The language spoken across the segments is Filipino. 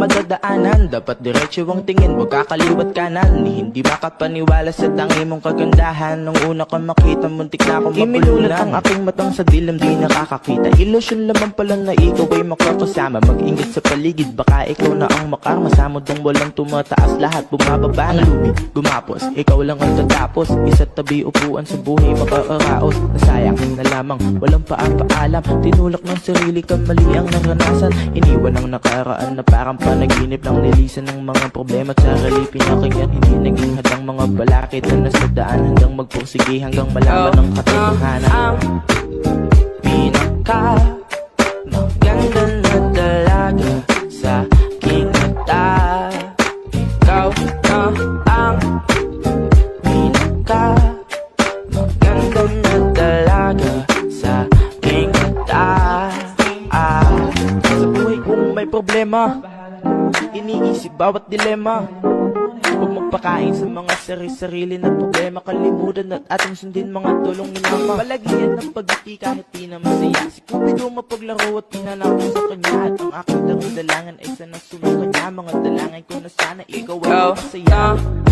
madadaanan. Dapat diretso ang tingin, huwag kakaliwat kanan. Hindi makapaniwala sa tangi mong kagandahan. Nung una kang makita, muntik na akong mapulunan. Ang aking matang sa dilim, di nakakakita. Ilusyon lamang pala na ikaw ay makakasama. Mag-ingat sa paligid, baka ikaw na ang makarma. Samod ang walang tumataas, lahat bumababa na. Lumit, gumapos, ikaw lang ang tatapos. Isa't tabi upuan sa buhay, makaaraos. Nasayang na lamang, walang paapaalam. Tinulak ng sarili ka, mali ang naranasan. Iniwan ang nakaraan na parang panaginip. Lang nilisan ng mga problema at sarili pinakinggan. Hindi naging hadang mga balakid na nasa daan. Hanggang magpursige, hanggang malaman ng katotohanan. Ang pinaka maganda na dalaga sa aking mata. Ikaw na ang pinaka maganda na dalaga sa aking mata. Sa buhay kong may problema, iniisip bawat dilema. Huwag magpakain sa mga sarili na problema. Kalimutan at ating sundin mga tulong ni mama. Palagian ng pagiti kahit di na masaya. Si Cupido mapaglaro at pinanako sa kanya. At ang aking dalangan ay sana sumuka niya. Mga dalangin ko na sana ikaw ay masaya.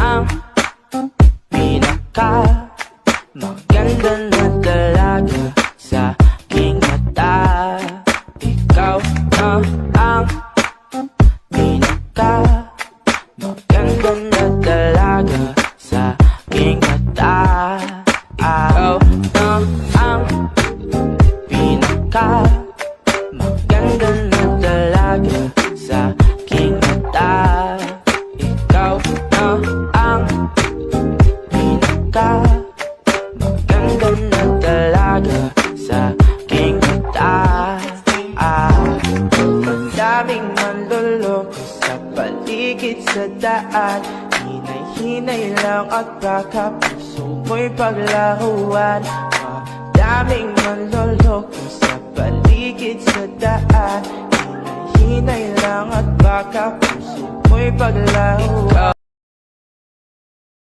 Ang pinaka maganda na dalaga sa aking mata. Ikaw na ang pinaka maganda na dalaga sa aking mata. Ikaw na ang pinaka maganda na dalaga sa aking mata. Ikaw na ang pinaka maganda na dalaga sa aking mata. Madaming manloloko sa paligid sa daan. Hinay-hinay lang at baka puso mo'y paglaruan. Madaming manloloko sa paligid sa daan. Hinay-hinay lang at baka puso mo'y paglaruan.